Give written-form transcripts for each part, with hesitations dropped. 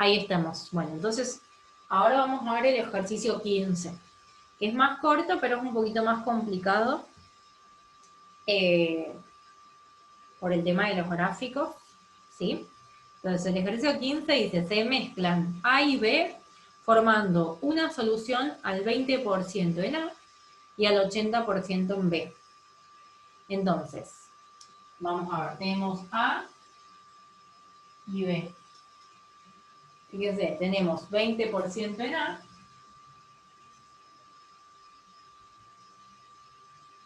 Ahí estamos. Bueno, entonces, ahora vamos a ver el ejercicio 15, que es más corto, pero es un poquito más complicado eh, por el tema de los gráficos, ¿sí? Entonces, el ejercicio 15 dice, se mezclan A y B formando una solución al 20% en A y al 80% en B. Entonces, vamos a ver, tenemos A y B. Fíjense, tenemos 20% en A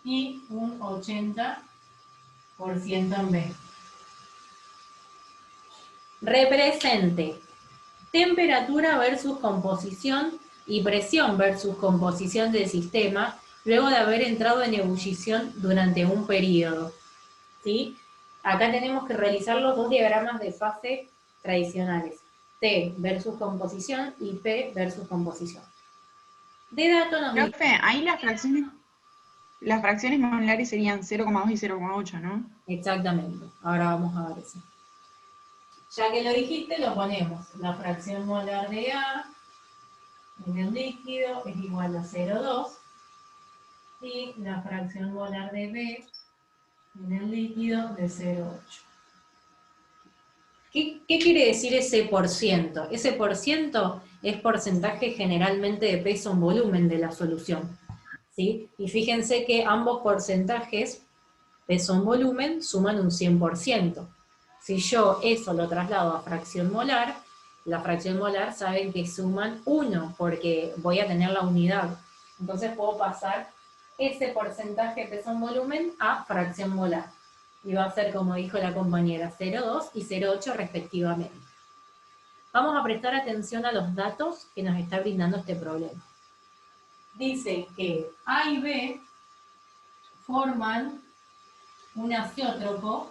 y un 80% en B. Represente temperatura versus composición y presión versus composición del sistema luego de haber entrado en ebullición durante un periodo. ¿Sí? Acá tenemos que realizar los dos diagramas de fase tradicionales. T versus composición y P versus composición. De dato nos dice... Profe, ahí las fracciones molares serían 0,2 y 0,8, ¿no? Exactamente, ahora vamos a ver eso. Ya que lo dijiste, lo ponemos. La fracción molar de A en el líquido es igual a 0,2 y la fracción molar de B en el líquido de 0,8. ¿Qué quiere decir ese por ciento? Ese por ciento es porcentaje generalmente de peso en volumen de la solución, ¿sí? Y fíjense que ambos porcentajes, peso en volumen, suman un 100%. Si yo eso lo traslado a fracción molar, la fracción molar saben que suman 1, porque voy a tener la unidad. Entonces puedo pasar ese porcentaje de peso en volumen a fracción molar. Y va a ser, como dijo la compañera, 0,2 y 0,8 respectivamente. Vamos a prestar atención a los datos que nos está brindando este problema. Dice que A y B forman un azeótropo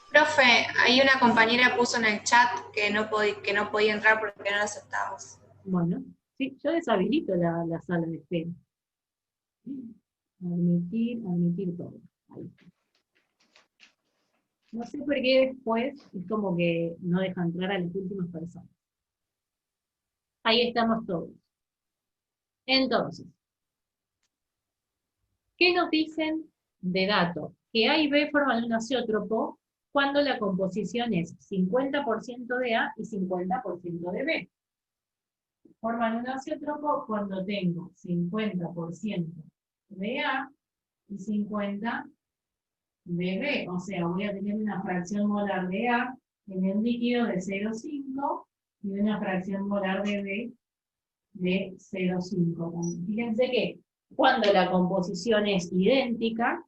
Profe, ahí una compañera puso en el chat que no podía entrar porque no lo aceptamos. Bueno, sí, yo deshabilito la sala de espera. Admitir todo. Ahí está. No sé por qué después es como que no deja entrar a las últimas personas. Ahí estamos todos. Entonces, ¿qué nos dicen de datos? Que A y B forman un azeótropo cuando la composición es 50% de A y 50% de B. Forman un azeótropo cuando tengo 50% de A y 50% de B. O sea, voy a tener una fracción molar de A en el líquido de 0,5 y una fracción molar de B de 0,5. Fíjense que cuando la composición es idéntica,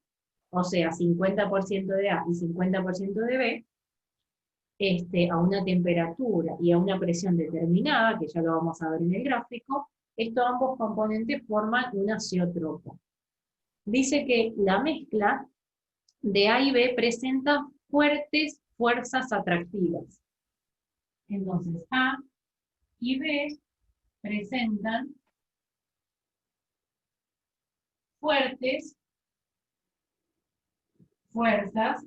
o sea, 50% de A y 50% de B, a una temperatura y a una presión determinada, que ya lo vamos a ver en el gráfico, estos ambos componentes forman un azeótropo. Dice que la mezcla de A y B presenta fuertes fuerzas atractivas. Entonces, A y B presentan fuertes fuerzas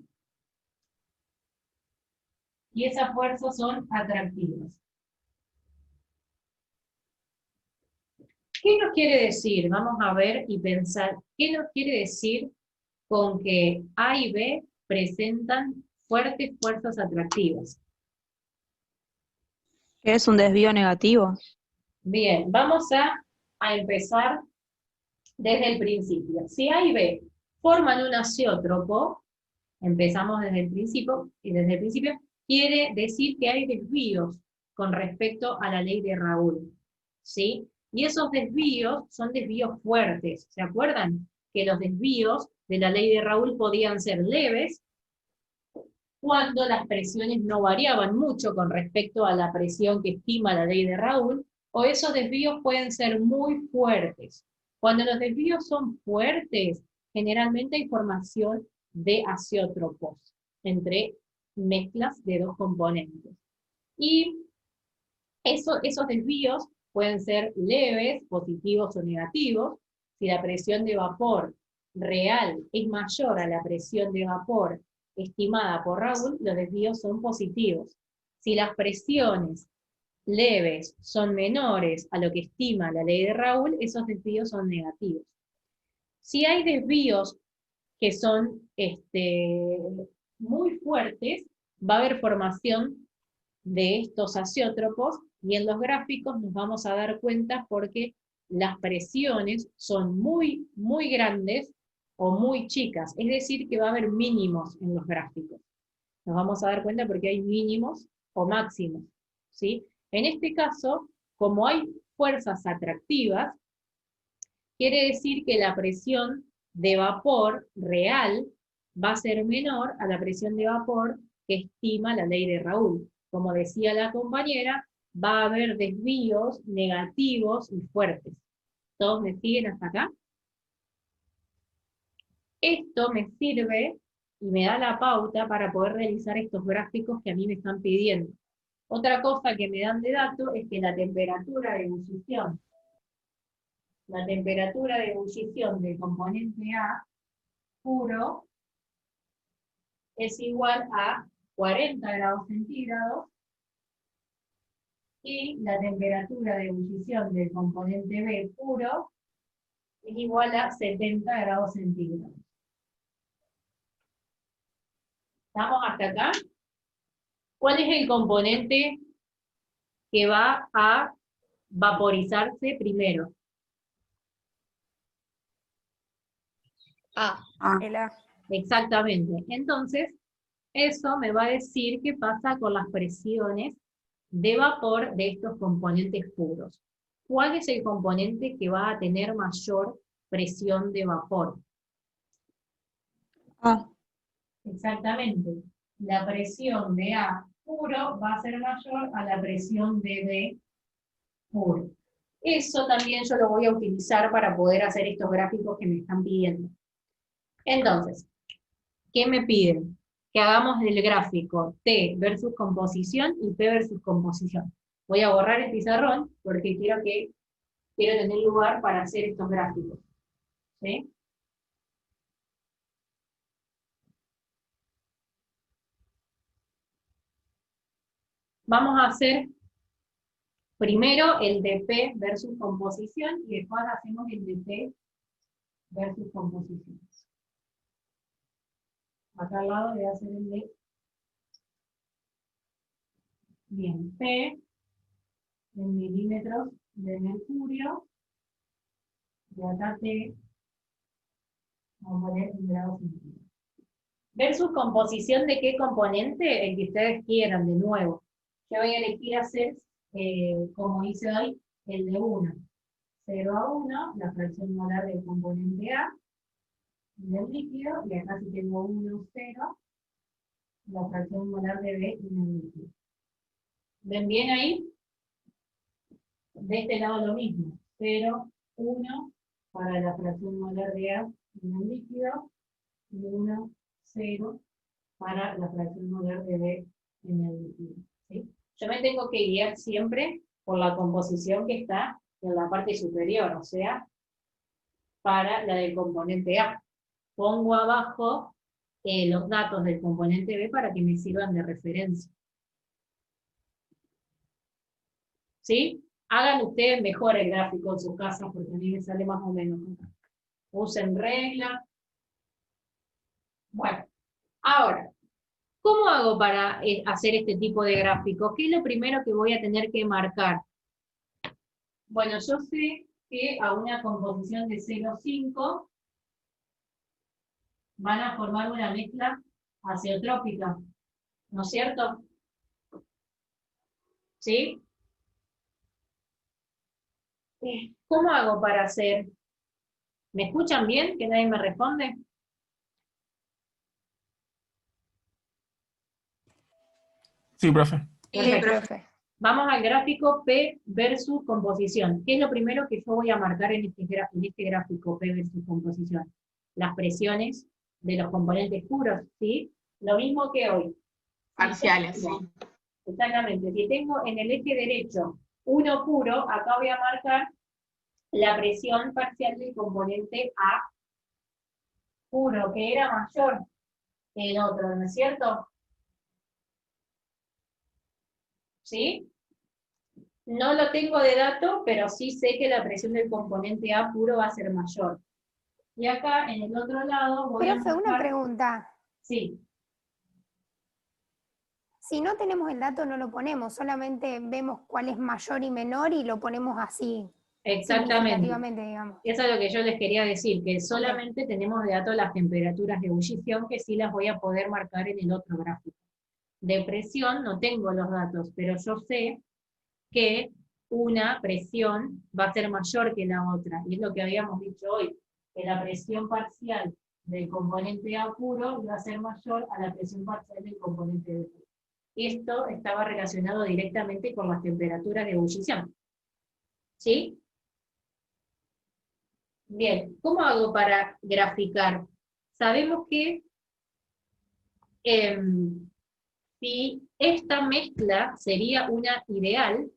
y esas fuerzas son atractivas. ¿Qué nos quiere decir? Vamos a ver y pensar, ¿qué nos quiere decir con que A y B presentan fuertes fuerzas atractivas? ¿Qué es un desvío negativo? Bien, vamos a empezar desde el principio. Si A y B forman un azeótropo, empezamos desde el principio, quiere decir que hay desvíos con respecto a la ley de Raoult, ¿sí? Y esos desvíos son desvíos fuertes. ¿Se acuerdan? Que los desvíos de la ley de Raoult podían ser leves cuando las presiones no variaban mucho con respecto a la presión que estima la ley de Raoult, o esos desvíos pueden ser muy fuertes. Cuando los desvíos son fuertes, generalmente hay formación de azeótropos entre mezclas de dos componentes. Y esos desvíos pueden ser leves, positivos o negativos. Si la presión de vapor real es mayor a la presión de vapor estimada por Raúl, los desvíos son positivos. Si las presiones leves son menores a lo que estima la ley de Raúl, esos desvíos son negativos. Si hay desvíos que son muy fuertes, va a haber formación de estos azeótropos, y en los gráficos nos vamos a dar cuenta porque las presiones son muy, muy grandes o muy chicas, es decir, que va a haber mínimos en los gráficos. Nos vamos a dar cuenta porque hay mínimos o máximos, ¿sí? En este caso, como hay fuerzas atractivas, quiere decir que la presión de vapor real va a ser menor a la presión de vapor que estima la ley de Raúl. Como decía la compañera, va a haber desvíos negativos y fuertes. ¿Todos me siguen hasta acá? Esto me sirve y me da la pauta para poder realizar estos gráficos que a mí me están pidiendo. Otra cosa que me dan de dato es que la temperatura de ebullición del componente A puro es igual a 40 grados centígrados, y la temperatura de ebullición del componente B puro es igual a 70 grados centígrados. ¿Estamos hasta acá? ¿Cuál es el componente que va a vaporizarse primero? Ah, El A. Exactamente. Entonces, eso me va a decir qué pasa con las presiones de vapor de estos componentes puros. ¿Cuál es el componente que va a tener mayor presión de vapor? A. Exactamente. La presión de A puro va a ser mayor a la presión de B puro. Eso también yo lo voy a utilizar para poder hacer estos gráficos que me están pidiendo. Entonces, ¿qué me piden? Que hagamos el gráfico T versus composición y P versus composición. Voy a borrar el pizarrón porque quiero tener lugar para hacer estos gráficos. ¿Sí? Vamos a hacer primero el de P versus composición y después hacemos el de P versus composición. Acá al lado voy a hacer el de... Bien, P en milímetros de mercurio, y acá T, vamos a poner en grados centígrados. Versus composición de qué componente, el que ustedes quieran, de nuevo. Yo voy a elegir hacer, como hice hoy, el de 1. 0 a 1, la fracción molar del componente A, del líquido, y acá si tengo 1, 0, la fracción molar de B en el líquido. ¿Ven bien ahí? De este lado lo mismo, 0, 1 para la fracción molar de A en el líquido, y 1, 0 para la fracción molar de B en el líquido. ¿Sí? Yo me tengo que guiar siempre por la composición que está en la parte superior, o sea, para la del componente A. Pongo abajo los datos del componente B para que me sirvan de referencia. ¿Sí? Hagan ustedes mejor el gráfico en sus casas porque a mí me sale más o menos. Usen regla. Bueno, ahora, ¿cómo hago para hacer este tipo de gráficos? ¿Qué es lo primero que voy a tener que marcar? Bueno, yo sé que a una composición de 0,5 van a formar una mezcla azeotrópica, ¿no es cierto? ¿Sí? ¿Cómo hago para hacer? ¿Me escuchan bien? ¿Que nadie me responde? Sí, profe. Perfecto. Profe. Vamos al gráfico P versus composición. ¿Qué es lo primero que yo voy a marcar en este gráfico P versus composición? Las presiones de los componentes puros, ¿sí? Lo mismo que hoy. Parciales, sí. Exactamente. Si tengo en el eje derecho 1 puro, acá voy a marcar la presión parcial del componente A puro, que era mayor que el otro, ¿no es cierto? ¿Sí? No lo tengo de dato, pero sí sé que la presión del componente A puro va a ser mayor. Y acá, en el otro lado, voy a Profe, una buscar... pregunta. Sí, Si no tenemos el dato, no lo ponemos, solamente vemos cuál es mayor y menor y lo ponemos así, exactamente. significativamente, digamos. Eso es lo que yo les quería decir, que solamente tenemos de dato las temperaturas de ebullición, que sí las voy a poder marcar en el otro gráfico. De presión no tengo los datos, pero yo sé que una presión va a ser mayor que la otra, y es lo que habíamos dicho hoy, que la presión parcial del componente A puro va a ser mayor a la presión parcial del componente B puro. Esto estaba relacionado directamente con las temperaturas de ebullición. ¿Sí? Bien, ¿cómo hago para graficar? Sabemos que si esta mezcla sería una ideal,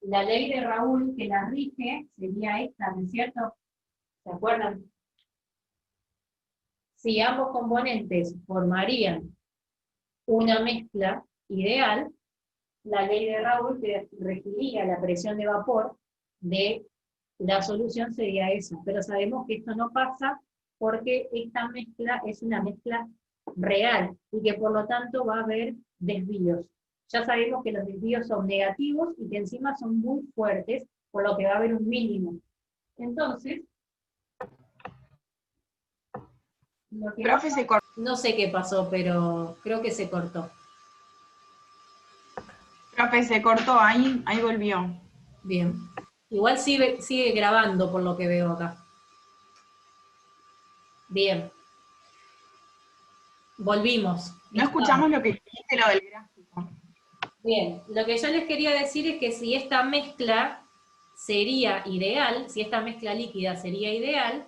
la ley de Raoul que la rige sería esta, ¿no es cierto? ¿Se acuerdan? Si ambos componentes formarían una mezcla ideal, la ley de Raoul que regiría la presión de vapor de la solución sería esa. Pero sabemos que esto no pasa porque esta mezcla es una mezcla real y que por lo tanto va a haber desvíos. Ya sabemos que los desvíos son negativos y que encima son muy fuertes, por lo que va a haber un mínimo. Entonces, lo que Profe, se cortó. no sé qué pasó, pero creo que se cortó. Profe, se cortó, ahí volvió. Bien. Igual sigue grabando por lo que veo acá. Bien. Volvimos. No escuchamos lo que dijiste, lo del gráfico. Bien, lo que yo les quería decir es que si esta mezcla sería ideal, si esta mezcla líquida sería ideal,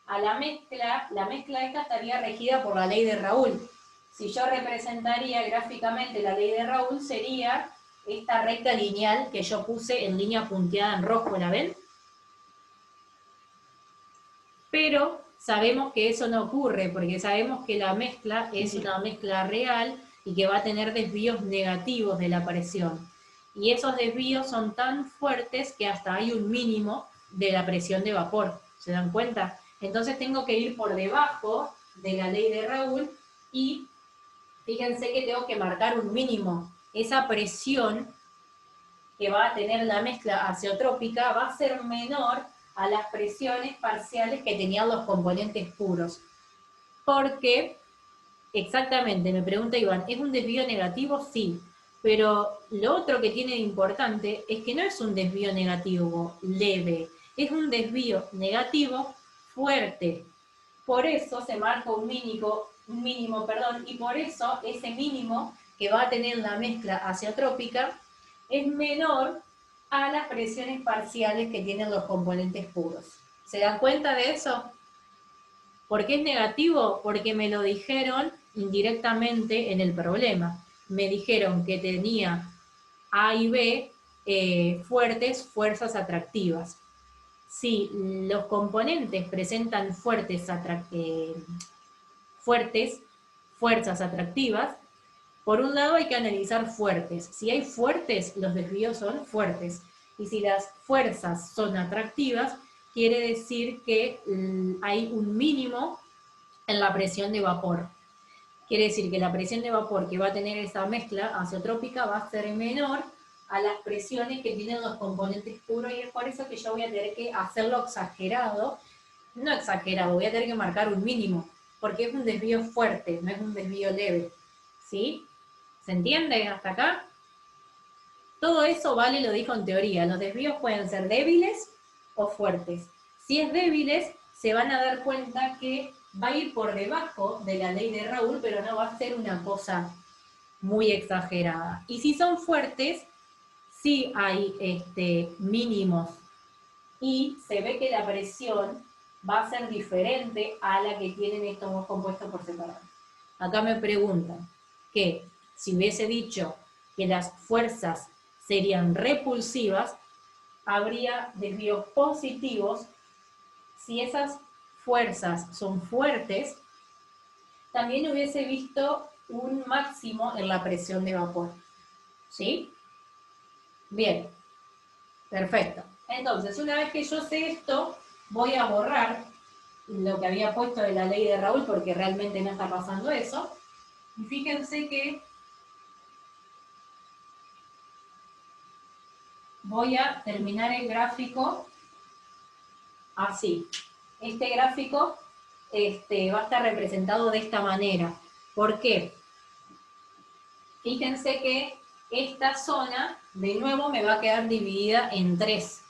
a la mezcla esta estaría regida por la ley de Raoul. Si yo representaría gráficamente la ley de Raoul, sería esta recta lineal que yo puse en línea punteada en rojo, ¿la ven? Pero sabemos que eso no ocurre, porque sabemos que la mezcla es una mezcla real y que va a tener desvíos negativos de la presión. Y esos desvíos son tan fuertes que hasta hay un mínimo de la presión de vapor. ¿Se dan cuenta? Entonces tengo que ir por debajo de la ley de Raoul y fíjense que tengo que marcar un mínimo. Esa presión que va a tener la mezcla azeotrópica va a ser menor a las presiones parciales que tenían los componentes puros. Porque, exactamente, me pregunta Iván, ¿es un desvío negativo? Sí, pero lo otro que tiene de importante es que no es un desvío negativo leve, es un desvío negativo fuerte. Por eso se marca un mínimo, y por eso ese mínimo que va a tener la mezcla azeotrópica es menor a las presiones parciales que tienen los componentes puros. ¿Se dan cuenta de eso? ¿Por qué es negativo? Porque me lo dijeron indirectamente en el problema. Me dijeron que tenía A y B fuertes fuerzas atractivas. Si los componentes presentan fuertes fuerzas atractivas, por un lado hay que analizar fuertes. Si hay fuertes, los desvíos son fuertes. Y si las fuerzas son atractivas, quiere decir que hay un mínimo en la presión de vapor. Quiere decir que la presión de vapor que va a tener esa mezcla azeotrópica va a ser menor a las presiones que tienen los componentes puros, y es por eso que yo voy a tener que hacerlo exagerado. No exagerado, voy a tener que marcar un mínimo, porque es un desvío fuerte, no es un desvío leve. ¿Sí? ¿Se entiende hasta acá? Todo eso Vale lo dijo en teoría. Los desvíos pueden ser débiles o fuertes. Si es débiles, se van a dar cuenta que va a ir por debajo de la ley de Raoul, pero no va a ser una cosa muy exagerada. Y si son fuertes, sí hay mínimos. Y se ve que la presión va a ser diferente a la que tienen estos dos compuestos por separado. Acá me preguntan que si hubiese dicho que las fuerzas serían repulsivas, habría desvíos positivos si esas fuerzas son fuertes, también hubiese visto un máximo en la presión de vapor. ¿Sí? Bien, perfecto. Entonces, una vez que yo sé esto, voy a borrar lo que había puesto de la ley de Raoult, porque realmente no está pasando eso. Y fíjense que voy a terminar el gráfico así. Este gráfico va a estar representado de esta manera. ¿Por qué? Fíjense que esta zona, de nuevo, me va a quedar dividida en 3.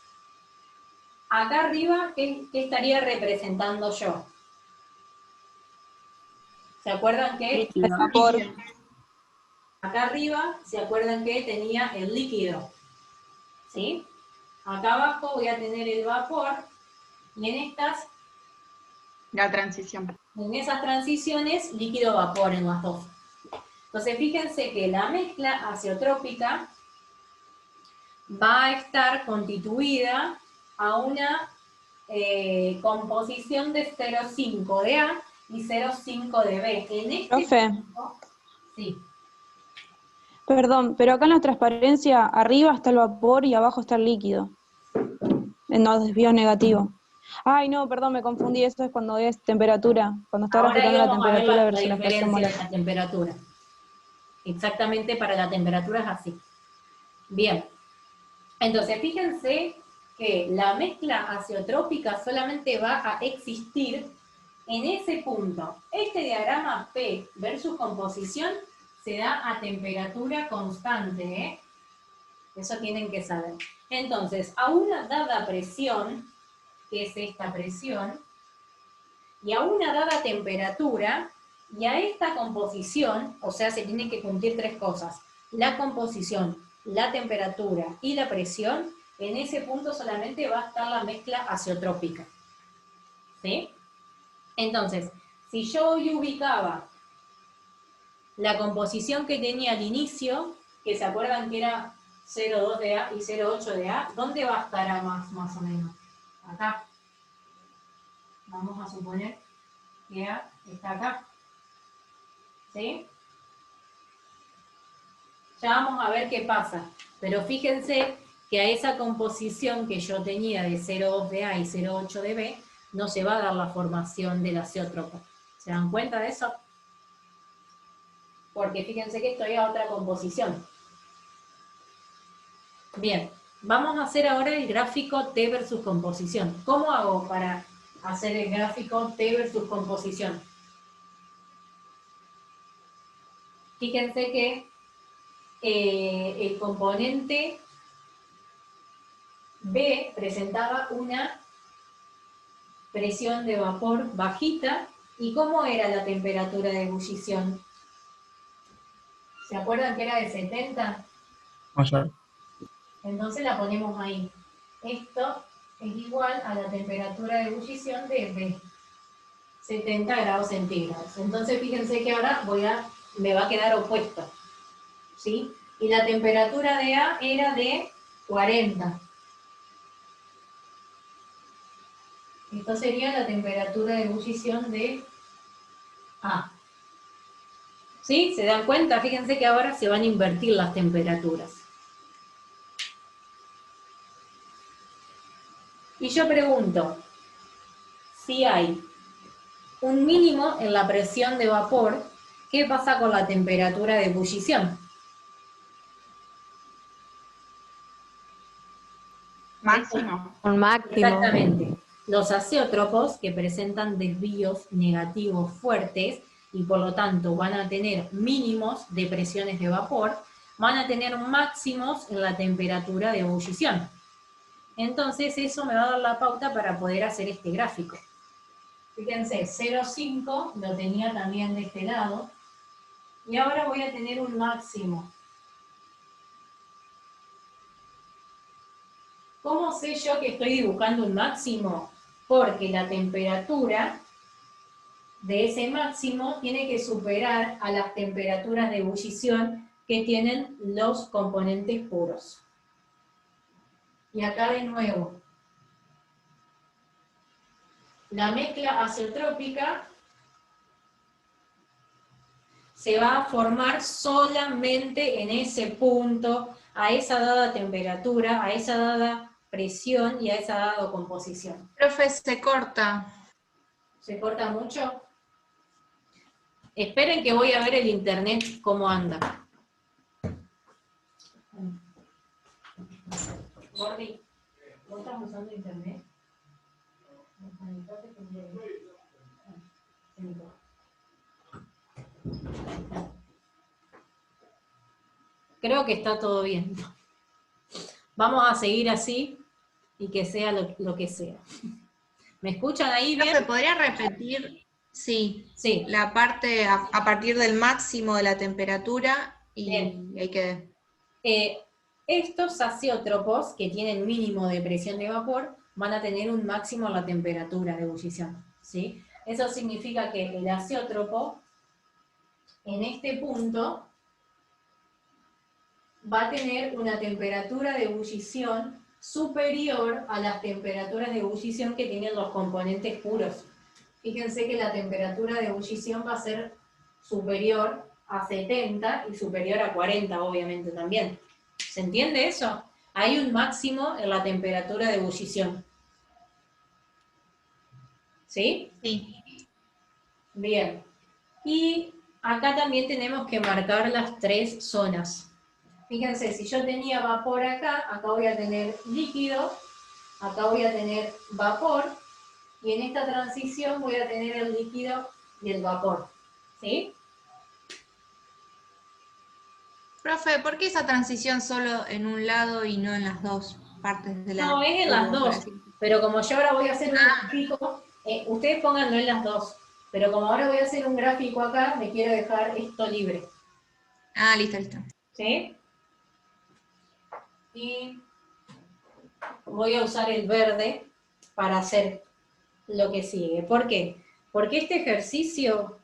Acá arriba, ¿qué estaría representando yo? ¿Se acuerdan que Líquido. Vapor. acá arriba, se acuerdan que tenía el líquido? ¿Sí? Acá abajo voy a tener el vapor, y en La transición. esas transiciones, líquido-vapor en las dos. Entonces, fíjense que la mezcla azeotrópica va a estar constituida a una composición de 0,5 de A y 0,5 de B. En este Profe, punto, sí. perdón, pero acá en la transparencia, arriba está el vapor y abajo está el líquido. En los desvíos negativos. Ay, no, perdón, me confundí. Eso es cuando es temperatura. Cuando está Ahora graficando la íbamos a ver temperatura la versus la presión diferencia de molar. la temperatura. Exactamente, para la temperatura es así. Bien. Entonces, fíjense que la mezcla azeotrópica solamente va a existir en ese punto. Este diagrama P versus composición se da a temperatura constante, ¿eh? Eso tienen que saber. Entonces, a una dada presión, que es esta presión, y a una dada temperatura, y a esta composición, o sea, se tienen que cumplir 3 cosas. La composición, la temperatura y la presión, en ese punto solamente va a estar la mezcla azeotrópica. ¿Sí? Entonces, si yo hoy ubicaba la composición que tenía al inicio, que se acuerdan que era 0,2 de A y 0,8 de A, ¿dónde va a estar A más o menos? Acá. Vamos a suponer que A está acá. ¿Sí? Ya vamos a ver qué pasa. Pero fíjense que a esa composición que yo tenía de 0,2 de A y 0,8 de B, no se va a dar la formación del azeótropo. ¿Se dan cuenta de eso? Porque fíjense que estoy a otra composición. Bien, vamos a hacer ahora el gráfico T versus composición. ¿Cómo hago para hacer el gráfico T versus composición? Fíjense que el componente B presentaba una presión de vapor bajita. ¿Y cómo era la temperatura de ebullición? ¿Se acuerdan que era de 70? Mayor. Entonces la ponemos ahí. Esto es igual a la temperatura de ebullición de B, 70 grados centígrados. Entonces fíjense que ahora me va a quedar opuesto. ¿Sí? Y la temperatura de A era de 40. Esto sería la temperatura de ebullición de A. ¿Sí? ¿Se dan cuenta? Fíjense que ahora se van a invertir las temperaturas. Y yo pregunto, si hay un mínimo en la presión de vapor, ¿qué pasa con la temperatura de ebullición? Máximo. Un máximo. Exactamente. Los azeótropos que presentan desvíos negativos fuertes y por lo tanto van a tener mínimos de presiones de vapor, van a tener máximos en la temperatura de ebullición. Entonces eso me va a dar la pauta para poder hacer este gráfico. Fíjense, 0,5 lo tenía también de este lado, y ahora voy a tener un máximo. ¿Cómo sé yo que estoy dibujando un máximo? Porque la temperatura de ese máximo tiene que superar a las temperaturas de ebullición que tienen los componentes puros. Y acá de nuevo, la mezcla azeotrópica se va a formar solamente en ese punto, a esa dada temperatura, a esa dada presión y a esa dada composición. Profe, se corta. ¿Se corta mucho? Esperen que voy a ver el internet cómo anda. Gordi, ¿vos estás usando internet? Creo que está todo bien. Vamos a seguir así y que sea lo que sea. ¿Me escuchan ahí bien? Profe, ¿podría repetir? Sí. Sí. La parte a partir del máximo de la temperatura y Bien. ahí quedé. Estos azeótropos que tienen mínimo de presión de vapor van a tener un máximo en la temperatura de ebullición, ¿sí? Eso significa que el azeótropo en este punto va a tener una temperatura de ebullición superior a las temperaturas de ebullición que tienen los componentes puros. Fíjense que la temperatura de ebullición va a ser superior a 70 y superior a 40, obviamente, también. ¿Se entiende eso? Hay un máximo en la temperatura de ebullición. ¿Sí? Sí. Bien. Y acá también tenemos que marcar las 3 zonas. Fíjense, si yo tenía vapor acá voy a tener líquido, acá voy a tener vapor, y en esta transición voy a tener el líquido y el vapor. ¿Sí? Profe, ¿por qué esa transición solo en un lado y no en las dos partes de la No, es en las dos, gráfica? pero como yo ahora voy a hacer un gráfico, ustedes pónganlo en las dos, pero como ahora voy a hacer un gráfico acá, me quiero dejar esto libre. Ah, listo, listo. ¿Sí? Y voy a usar el verde para hacer lo que sigue. ¿Por qué? Porque este ejercicio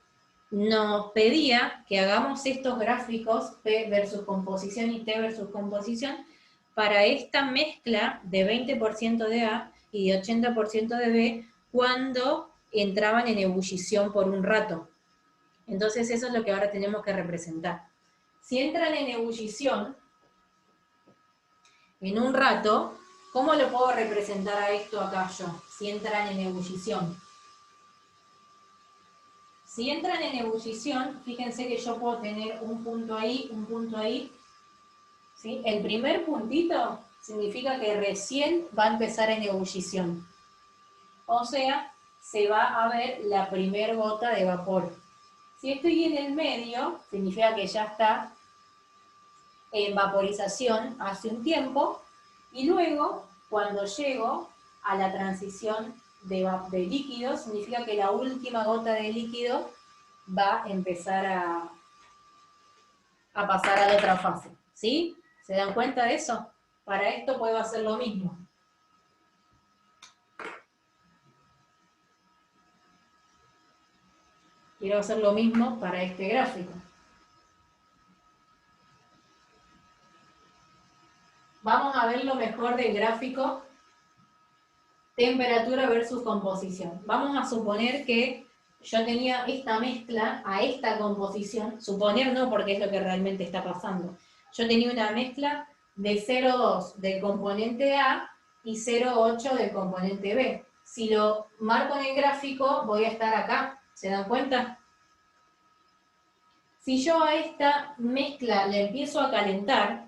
nos pedía que hagamos estos gráficos P versus composición y T versus composición para esta mezcla de 20% de A y de 80% de B cuando entraban en ebullición por un rato. Entonces eso es lo que ahora tenemos que representar. Si entran en ebullición en un rato, ¿cómo lo puedo representar a esto acá yo? Si entran en ebullición. Si entran en ebullición, fíjense que yo puedo tener un punto ahí, ¿sí? El primer puntito significa que recién va a empezar en ebullición. O sea, se va a ver la primer gota de vapor. Si estoy en el medio, significa que ya está en vaporización hace un tiempo, y luego, cuando llego a la transición de líquido, significa que la última gota de líquido va a empezar a pasar a la otra fase. ¿Sí? ¿Se dan cuenta de eso? Para esto puedo hacer lo mismo. Quiero hacer lo mismo para este gráfico. Vamos a ver lo mejor del gráfico temperatura versus composición. Vamos a suponer que yo tenía esta mezcla a esta composición, suponer no porque es lo que realmente está pasando. Yo tenía una mezcla de 0,2 del componente A y 0,8 del componente B. Si lo marco en el gráfico, voy a estar acá. ¿Se dan cuenta? Si yo a esta mezcla le empiezo a calentar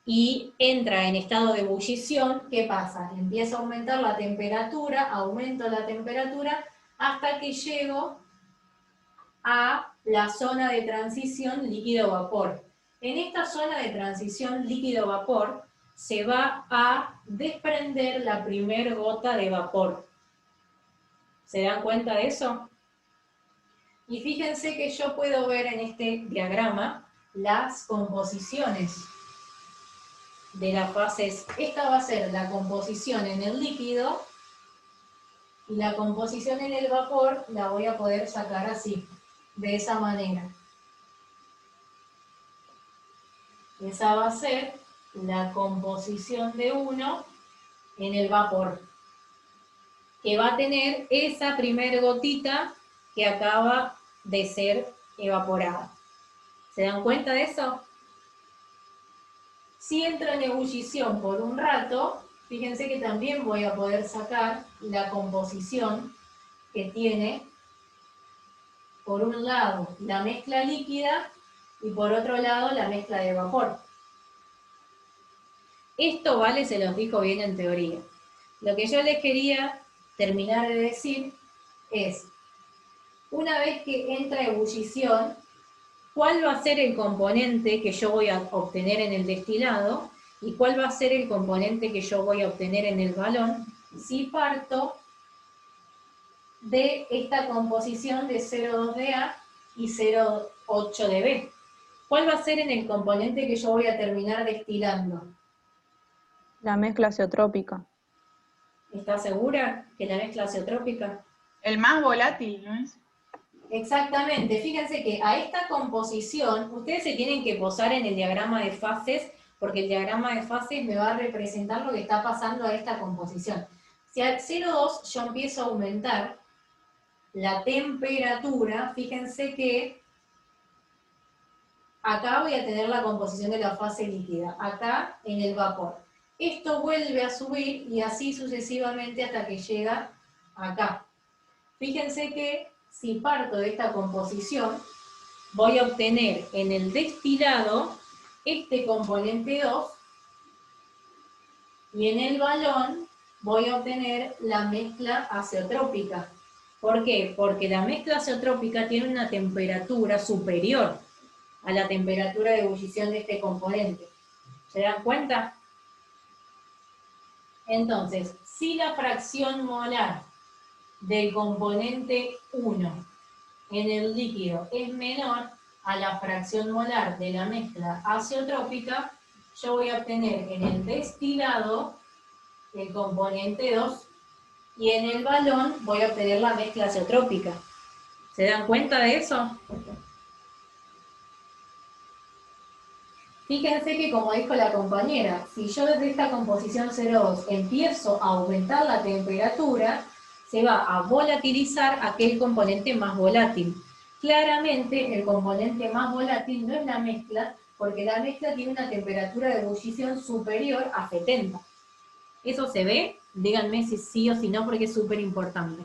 y entra en estado de ebullición, ¿qué pasa? Empieza a aumentar la temperatura, aumento la temperatura, hasta que llego a la zona de transición líquido-vapor. En esta zona de transición líquido-vapor se va a desprender la primer gota de vapor. ¿Se dan cuenta de eso? Y fíjense que yo puedo ver en este diagrama las composiciones de las fases. Esta va a ser la composición en el líquido y la composición en el vapor la voy a poder sacar así, de esa manera. Esa va a ser la composición de uno en el vapor. que va a tener esa primer gotita que acaba de ser evaporada. ¿Se dan cuenta de eso? Si entro en ebullición por un rato, fíjense que también voy a poder sacar la composición que tiene, por un lado, la mezcla líquida y por otro lado, la mezcla de vapor. Esto, vale, se los dijo bien en teoría. Lo que yo les quería terminar de decir es, una vez que entra ebullición, ¿cuál va a ser el componente que yo voy a obtener en el destilado? ¿Y cuál va a ser el componente que yo voy a obtener en el balón si parto de esta composición de 0,2-DA y 0,8-DB? ¿Cuál va a ser en el componente que yo voy a terminar destilando? La mezcla azeotrópica. ¿Estás segura que la mezcla azeotrópica? El más volátil, ¿no es? Exactamente, fíjense que a esta composición, ustedes se tienen que posar en el diagrama de fases, porque el diagrama de fases me va a representar lo que está pasando a esta composición. Si al 0,2 yo empiezo a aumentar la temperatura, fíjense que acá voy a tener la composición de la fase líquida, acá en el vapor. Esto vuelve a subir y así sucesivamente hasta que llega acá. Fíjense que si parto de esta composición, voy a obtener en el destilado este componente 2 y en el balón voy a obtener la mezcla azeotrópica. ¿Por qué? Porque la mezcla azeotrópica tiene una temperatura superior a la temperatura de ebullición de este componente. ¿Se dan cuenta? Entonces, si la fracción molar del componente 1 en el líquido es menor a la fracción molar de la mezcla azeotrópica, yo voy a obtener en el destilado el componente 2 y en el balón voy a obtener la mezcla azeotrópica. ¿Se dan cuenta de eso? Fíjense que, como dijo la compañera, si yo desde esta composición 0,2 empiezo a aumentar la temperatura, se va a volatilizar aquel componente más volátil. Claramente, el componente más volátil no es la mezcla, porque la mezcla tiene una temperatura de ebullición superior a 70. ¿Eso se ve? Díganme si sí o si no, porque es súper importante.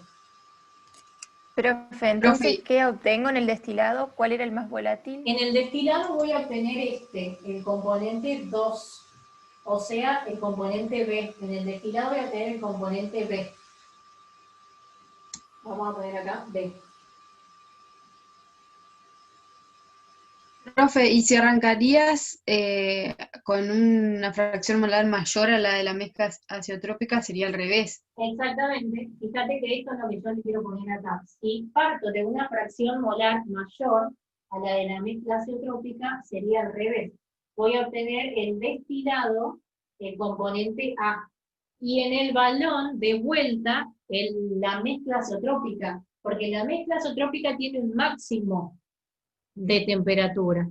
Profe, entonces, ¿qué obtengo en el destilado? ¿Cuál era el más volátil? En el destilado voy a obtener el componente 2, o sea, el componente B. En el destilado voy a obtener el componente B. Vamos a poner acá B. Profe, ¿y si arrancarías con una fracción molar mayor a la de la mezcla azeotrópica, sería al revés? Exactamente. Fíjate que esto es lo que yo le quiero poner acá. Si parto de una fracción molar mayor a la de la mezcla azeotrópica, sería al revés. Voy a obtener el destilado, el componente A. Y en el balón, de vuelta, la mezcla azeotrópica. Porque la mezcla azeotrópica tiene un máximo de temperatura.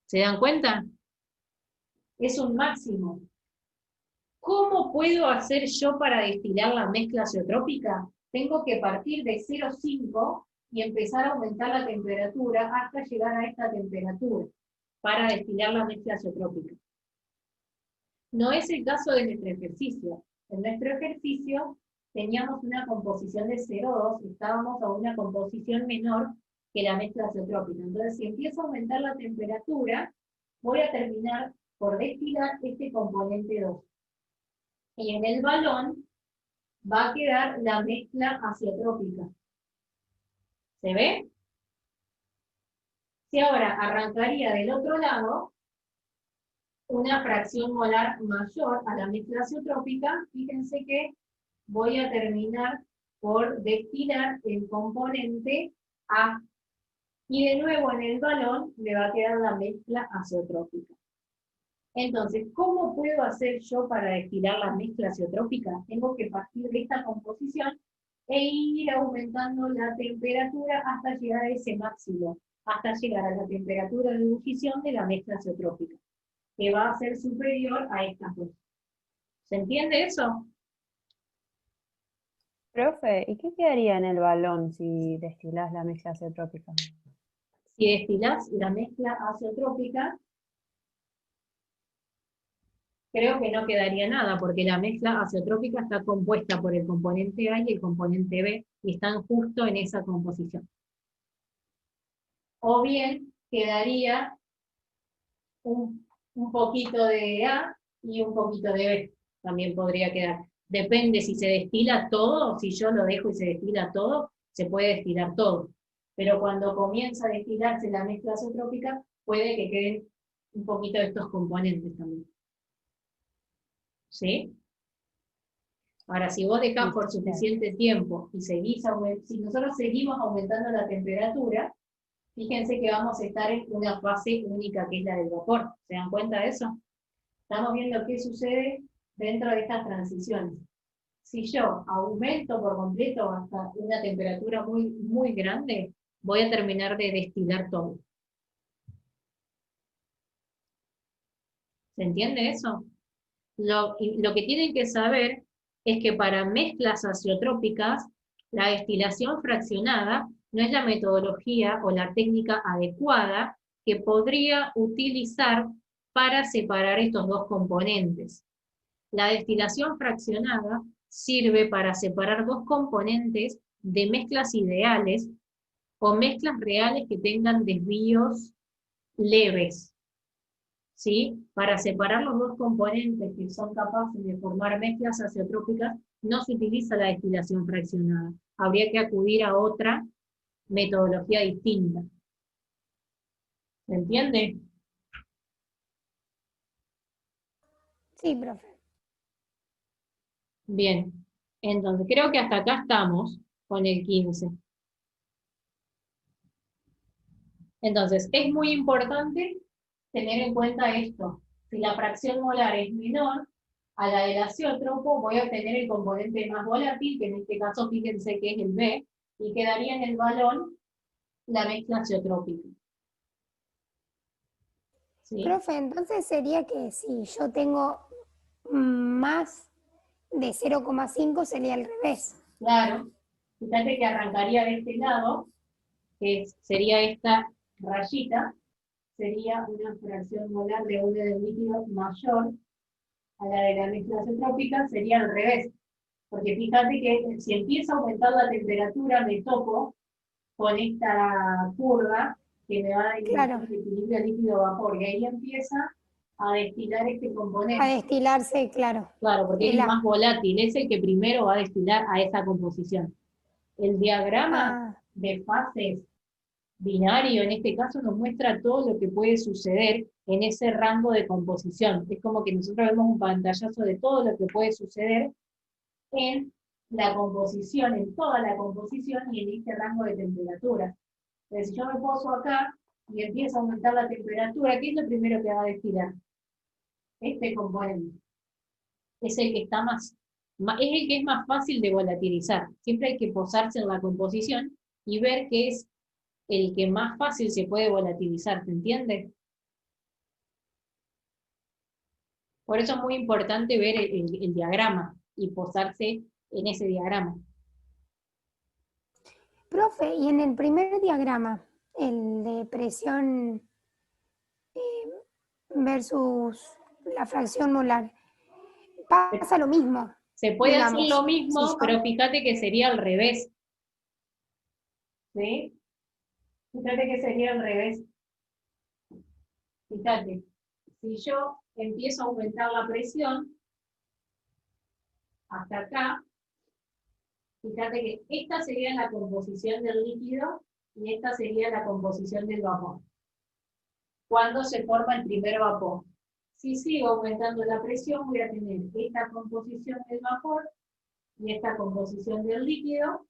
¿Se dan cuenta? Es un máximo. ¿Cómo puedo hacer yo para destilar la mezcla azeotrópica? Tengo que partir de 0,5 y empezar a aumentar la temperatura hasta llegar a esta temperatura para destilar la mezcla azeotrópica. No es el caso de nuestro ejercicio. En nuestro ejercicio teníamos una composición de 0,2, estábamos a una composición menor que la mezcla azeotrópica. Entonces, si empiezo a aumentar la temperatura, voy a terminar por destilar este componente 2. Y en el balón va a quedar la mezcla azeotrópica. ¿Se ve? Si ahora arrancaría del otro lado una fracción molar mayor a la mezcla azeotrópica, fíjense que voy a terminar por destilar el componente A. Y de nuevo en el balón me va a quedar la mezcla azeotrópica. Entonces, ¿cómo puedo hacer yo para destilar la mezcla azeotrópica? Tengo que partir de esta composición e ir aumentando la temperatura hasta llegar a ese máximo, hasta llegar a la temperatura de ebullición de la mezcla azeotrópica, que va a ser superior a estas dos. ¿Se entiende eso? Profe, ¿y qué quedaría en el balón si destilás la mezcla azeotrópica? Si destilás la mezcla azeotrópica, creo que no quedaría nada, porque la mezcla azeotrópica está compuesta por el componente A y el componente B, y están justo en esa composición. O bien quedaría un poquito de A y un poquito de B, también podría quedar. Depende si se destila todo, si yo lo dejo y se destila todo, se puede destilar todo. Pero cuando comienza a destilarse la mezcla azeotrópica, puede que queden un poquito de estos componentes también. ¿Sí? Ahora, si vos dejás por suficiente tiempo y si nosotros seguimos aumentando la temperatura, fíjense que vamos a estar en una fase única que es la del vapor. ¿Se dan cuenta de eso? Estamos viendo qué sucede dentro de estas transiciones. Si yo aumento por completo hasta una temperatura muy, muy grande, voy a terminar de destilar todo. ¿Se entiende eso? Lo que tienen que saber es que para mezclas azeotrópicas, la destilación fraccionada no es la metodología o la técnica adecuada que podría utilizar para separar estos dos componentes. La destilación fraccionada sirve para separar dos componentes de mezclas ideales o mezclas reales que tengan desvíos leves. ¿Sí? Para separar los dos componentes que son capaces de formar mezclas azeotrópicas, no se utiliza la destilación fraccionada. Habría que acudir a otra metodología distinta. ¿Se entiende? Sí, profe. Bien. Entonces, creo que hasta acá estamos con el 15. Entonces, es muy importante tener en cuenta esto. Si la fracción molar es menor a la del azeótropo, voy a obtener el componente más volátil, que en este caso fíjense que es el B, y quedaría en el balón la mezcla azeotrópica. ¿Sí? Profe, entonces sería que si yo tengo más de 0,5 sería al revés. Claro. Fíjate que arrancaría de este lado, que sería esta rayita, sería una fracción molar de uno del líquido mayor a la de la mezcla azeotrópica, sería al revés. Porque fíjate que si empieza a aumentar la temperatura, me topo con esta curva que me va a indicar el equilibrio líquido-vapor, y ahí empieza a destilar este componente. A destilarse, claro. Claro, porque es el más volátil, es el que primero va a destilar a esa composición. El diagrama de fases binario, en este caso, nos muestra todo lo que puede suceder en ese rango de composición. Es como que nosotros vemos un pantallazo de todo lo que puede suceder en la composición, en toda la composición y en este rango de temperaturas. Entonces, si yo me poso acá y empiezo a aumentar la temperatura, ¿qué es lo primero que va a destilar? Este componente. Es el que está es el que es más fácil de volatilizar. Siempre hay que posarse en la composición y ver qué es el que más fácil se puede volatilizar, ¿te entiendes? Por eso es muy importante ver el diagrama y posarse en ese diagrama. Profe, y en el primer diagrama, el de presión versus la fracción molar, pasa lo mismo. Se puede hacer lo mismo, pero fíjate que sería al revés. ¿Sí? Fíjate que sería al revés. Fíjate, si yo empiezo a aumentar la presión, hasta acá, fíjate que esta sería la composición del líquido y esta sería la composición del vapor. ¿Cuándo se forma el primer vapor? Si sigo aumentando la presión, voy a tener esta composición del vapor y esta composición del líquido.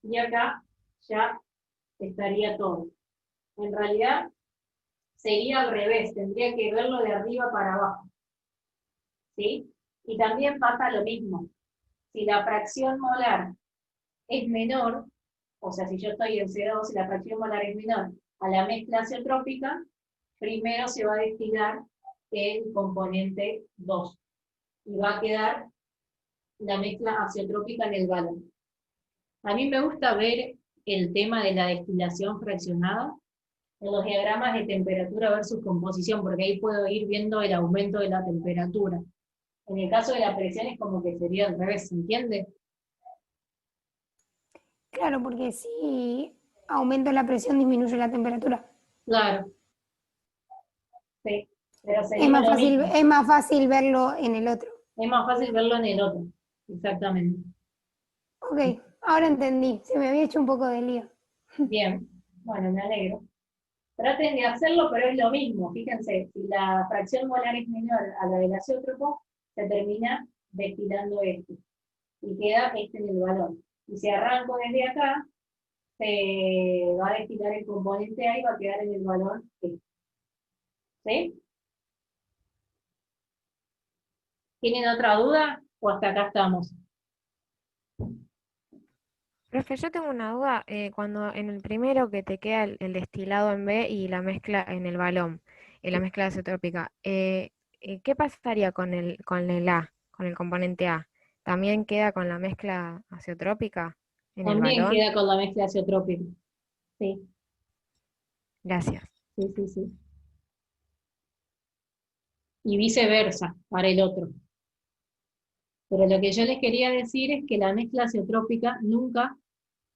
Y acá ya estaría todo. En realidad sería al revés, tendría que verlo de arriba para abajo. ¿Sí? Y también pasa lo mismo. Si la fracción molar es menor, o sea, si yo estoy en CO2 y la fracción molar es menor a la mezcla azeotrópica, primero se va a destilar el componente 2. Y va a quedar la mezcla azeotrópica en el balón. A mí me gusta ver el tema de la destilación fraccionada en los diagramas de temperatura versus composición, porque ahí puedo ir viendo el aumento de la temperatura. En el caso de la presión es como que sería al revés, ¿se entiende? Claro, porque si aumento la presión, disminuye la temperatura. Claro. Sí, pero sería Es más lo fácil, mismo. es más fácil verlo en el otro. Es más fácil verlo en el otro, exactamente. Ok, ahora entendí. Se me había hecho un poco de lío. Bien, bueno, me alegro. Traten de hacerlo, pero es lo mismo. Fíjense, si la fracción molar es menor a la del azeótropo, se termina destilando este. Y queda este en el balón. Y si arranco desde acá, se va a destilar el componente A y va a quedar en el balón este. ¿Sí? ¿Tienen otra duda? ¿O hasta acá estamos? Profe, yo tengo una duda, cuando en el primero que te queda el destilado en B y la mezcla en el balón, y la mezcla azeotrópica, ¿qué pasaría con el A, con el componente A? ¿También queda con la mezcla azeotrópica en el También balón? queda con la mezcla azeotrópica. Sí, Gracias. sí, sí, sí. Y viceversa, para el otro. Pero lo que yo les quería decir es que la mezcla azeotrópica nunca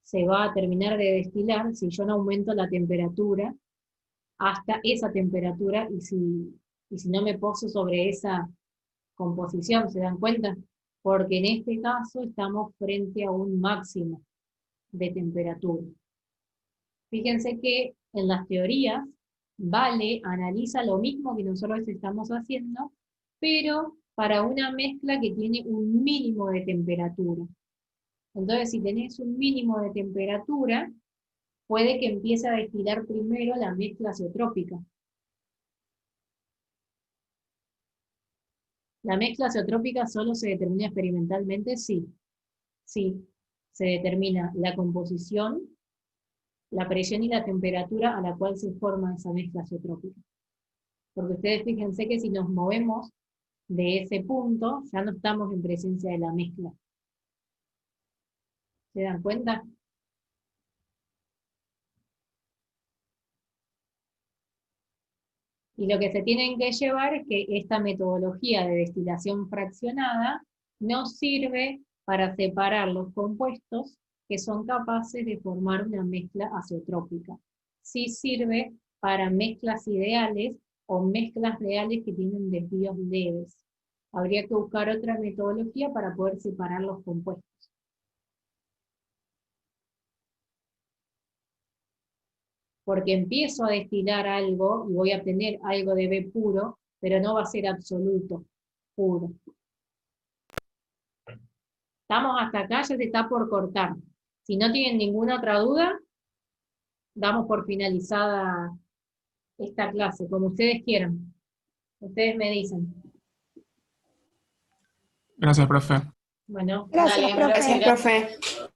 se va a terminar de destilar si yo no aumento la temperatura hasta esa temperatura y si no me poso sobre esa composición, ¿se dan cuenta? Porque en este caso estamos frente a un máximo de temperatura. Fíjense que en las teorías, Vale analiza lo mismo que nosotros estamos haciendo, pero para una mezcla que tiene un mínimo de temperatura. Entonces, si tenés un mínimo de temperatura, puede que empiece a destilar primero la mezcla azeotrópica. ¿La mezcla azeotrópica solo se determina experimentalmente? Sí. Sí, se determina la composición, la presión y la temperatura a la cual se forma esa mezcla azeotrópica. Porque ustedes fíjense que si nos movemos de ese punto, ya no estamos en presencia de la mezcla. ¿Se dan cuenta? Y lo que se tienen que llevar es que esta metodología de destilación fraccionada nos sirve para separar los compuestos que son capaces de formar una mezcla azeotrópica. Sí sirve para mezclas ideales o mezclas reales que tienen desvíos leves. Habría que buscar otra metodología para poder separar los compuestos. Porque empiezo a destilar algo y voy a tener algo de B puro, pero no va a ser absoluto, puro. Estamos hasta acá, ya se está por cortar. Si no tienen ninguna otra duda, damos por finalizada esta clase, como ustedes quieran. Ustedes me dicen. Gracias, profe. Bueno, Gracias, dale, profe. Gracias, profe.